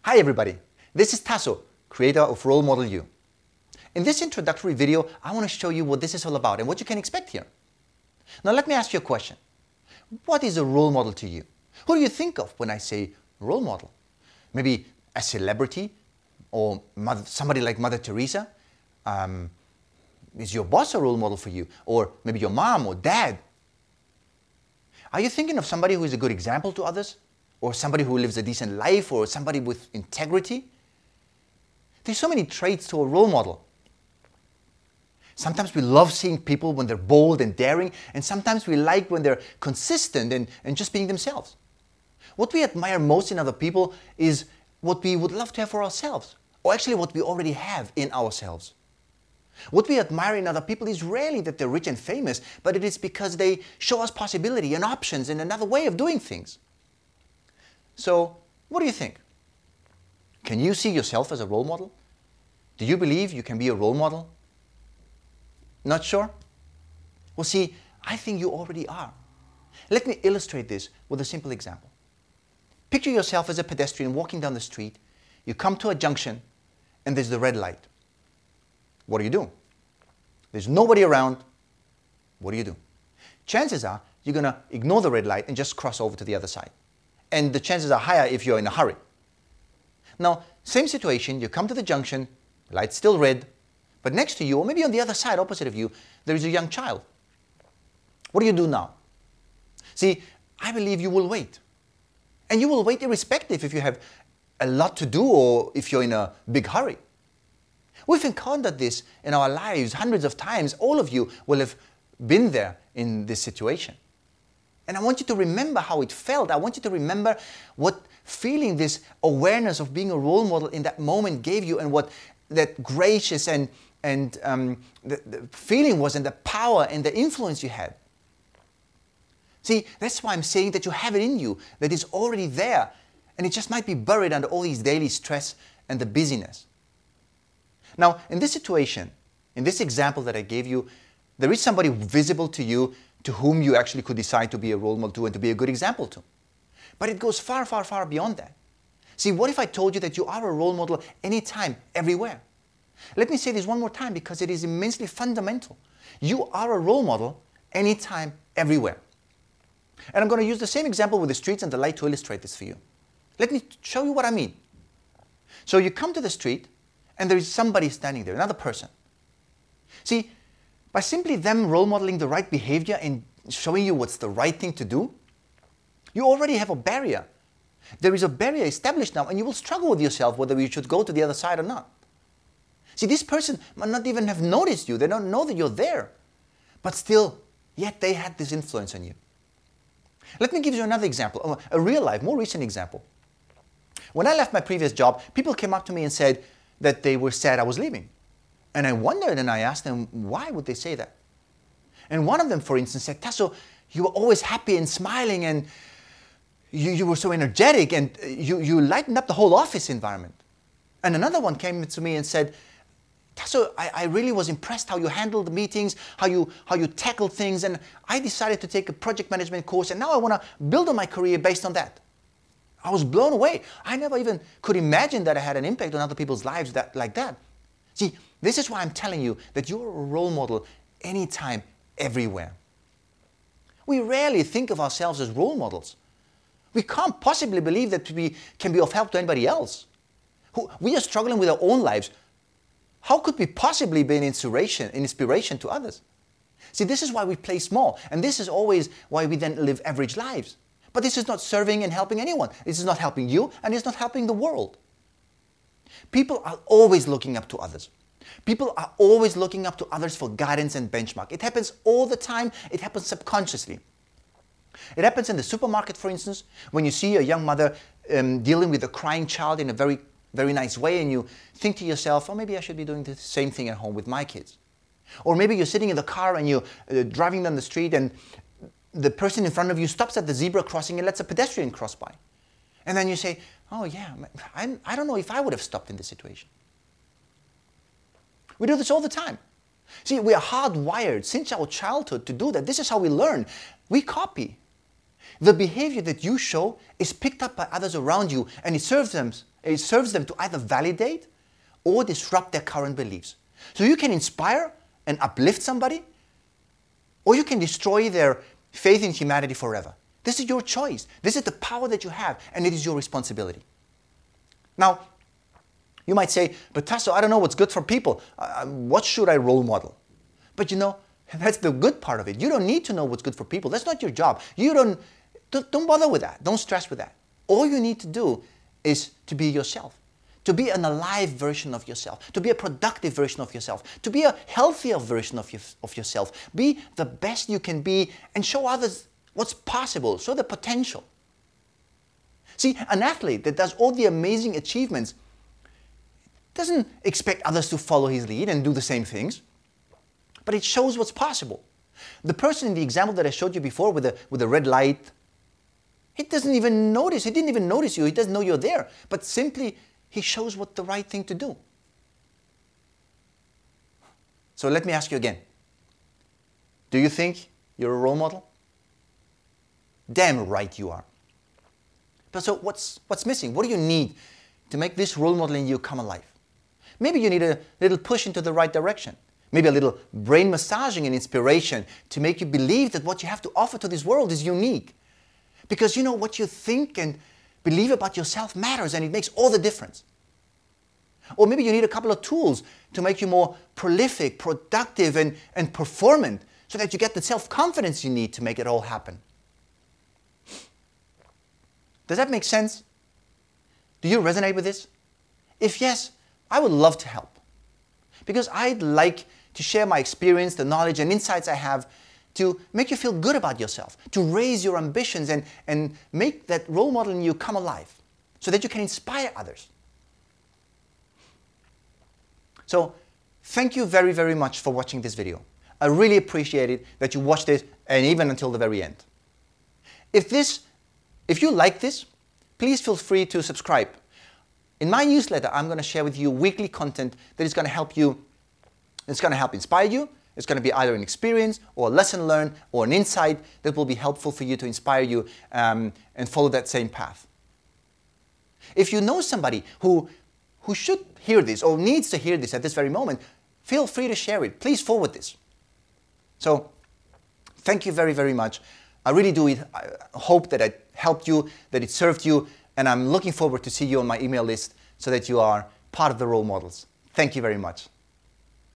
Hi everybody, this is Tasso, creator of Role Model U. In this introductory video, I want to show you what this is all about and what you can expect here. Now let me ask you a question. What is a role model to you? Who do you think of when I say role model? Maybe a celebrity or somebody like Mother Teresa? Is your boss a role model for you? Or maybe your mom or dad? Are you thinking of somebody who is a good example to others? Or somebody who lives a decent life, or somebody with integrity? There's so many traits to a role model. Sometimes we love seeing people when they're bold and daring, and sometimes we like when they're consistent and just being themselves. What we admire most in other people is what we would love to have for ourselves, or actually what we already have in ourselves. What we admire in other people is rarely that they're rich and famous, but it is because they show us possibility and options and another way of doing things. So, what do you think? Can you see yourself as a role model? Do you believe you can be a role model? Not sure? Well, see, I think you already are. Let me illustrate this with a simple example. Picture yourself as a pedestrian walking down the street. You come to a junction and there's the red light. What do? There's nobody around. What do? Chances are you're going to ignore the red light and just cross over to the other side. And the chances are higher if you're in a hurry. Now, same situation, you come to the junction, light's still red, but next to you, or maybe on the other side, opposite of you, there is a young child. What do you do now? See, I believe you will wait. And you will wait irrespective if you have a lot to do or if you're in a big hurry. We've encountered this in our lives hundreds of times. All of you will have been there in this situation. And I want you to remember how it felt. I want you to remember what feeling this awareness of being a role model in that moment gave you, and what that gracious and the feeling was, and the power and the influence you had. See, that's why I'm saying that you have it in you, that is already there, and it just might be buried under all these daily stress and the busyness. Now, in this situation, in this example that I gave you, there is somebody visible to you to whom you actually could decide to be a role model to and to be a good example to. But it goes far, far, far beyond that. See, what if I told you that you are a role model anytime, everywhere? Let me say this one more time because it is immensely fundamental. You are a role model anytime, everywhere. And I'm going to use the same example with the streets and the light to illustrate this for you. Let me show you what I mean. So you come to the street and there is somebody standing there, another person. See, by simply them role modeling the right behavior and showing you what's the right thing to do, you already have a barrier. There is a barrier established now, and you will struggle with yourself whether you should go to the other side or not. See, this person might not even have noticed you. They don't know that you're there. But still, yet they had this influence on you. Let me give you another example, a real life, more recent example. When I left my previous job, people came up to me and said that they were sad I was leaving. And I wondered, and I asked them, why would they say that? And one of them, for instance, said, Tasso, you were always happy and smiling, and you were so energetic, and you lightened up the whole office environment. And another one came to me and said, Tasso, I really was impressed how you handled the meetings, how you tackled things, and I decided to take a project management course, and now I want to build on my career based on that. I was blown away. I never even could imagine that I had an impact on other people's lives like that. See, this is why I'm telling you that you're a role model anytime, everywhere. We rarely think of ourselves as role models. We can't possibly believe that we can be of help to anybody else. We are struggling with our own lives. How could we possibly be an inspiration to others? See, this is why we play small, and this is always why we then live average lives. But this is not serving and helping anyone. This is not helping you, and it's not helping the world. People are always looking up to others. People are always looking up to others for guidance and benchmark. It happens all the time. It happens subconsciously. It happens in the supermarket, for instance, when you see a young mother dealing with a crying child in a very, very nice way, and you think to yourself, oh, maybe I should be doing the same thing at home with my kids. Or maybe you're sitting in the car and you're driving down the street, and the person in front of you stops at the zebra crossing and lets a pedestrian cross by. And then you say, oh yeah, I don't know if I would have stopped in this situation. We do this all the time. See, we are hardwired since our childhood to do that. This is how we learn. We copy. The behavior that you show is picked up by others around you, and it serves them It serves them to either validate or disrupt their current beliefs. So you can inspire and uplift somebody, or you can destroy their faith in humanity forever. This is your choice. This is the power that you have, and it is your responsibility. Now, you might say, but Tasso, I don't know what's good for people. What should I role model? But you know, that's the good part of it. You don't need to know what's good for people. That's not your job. You don't bother with that. Don't stress with that. All you need to do is to be yourself, to be an alive version of yourself, to be a productive version of yourself, to be a healthier version of yourself. Be the best you can be and show others what's possible, show the potential. See, an athlete that does all the amazing achievements doesn't expect others to follow his lead and do the same things, but it shows what's possible. The person in the example that I showed you before with the red light, he didn't even notice you, he doesn't know you're there, but simply he shows what the right thing to do. So let me ask you again. Do you think you're a role model? Damn right you are. But so what's missing? What do you need to make this role model in you come alive? Maybe you need a little push into the right direction. Maybe a little brain massaging and inspiration to make you believe that what you have to offer to this world is unique. Because you know, what you think and believe about yourself matters, and it makes all the difference. Or maybe you need a couple of tools to make you more prolific, productive, and performant, so that you get the self-confidence you need to make it all happen. Does that make sense? Do you resonate with this? If yes, I would love to help. Because I'd like to share my experience, the knowledge and insights I have to make you feel good about yourself, to raise your ambitions and make that role model in you come alive so that you can inspire others. So thank you very, very much for watching this video. I really appreciate it that you watched it and even until the very end. If you like this, please feel free to subscribe. In my newsletter, I'm going to share with you weekly content that is going to help you, it's going to help inspire you. It's going to be either an experience or a lesson learned or an insight that will be helpful for you to inspire you and follow that same path. If you know somebody who should hear this or needs to hear this at this very moment, feel free to share it. Please forward this. So thank you very, very much. I really do I hope that it helped you, that it served you, and I'm looking forward to see you on my email list so that you are part of the role models. Thank you very much.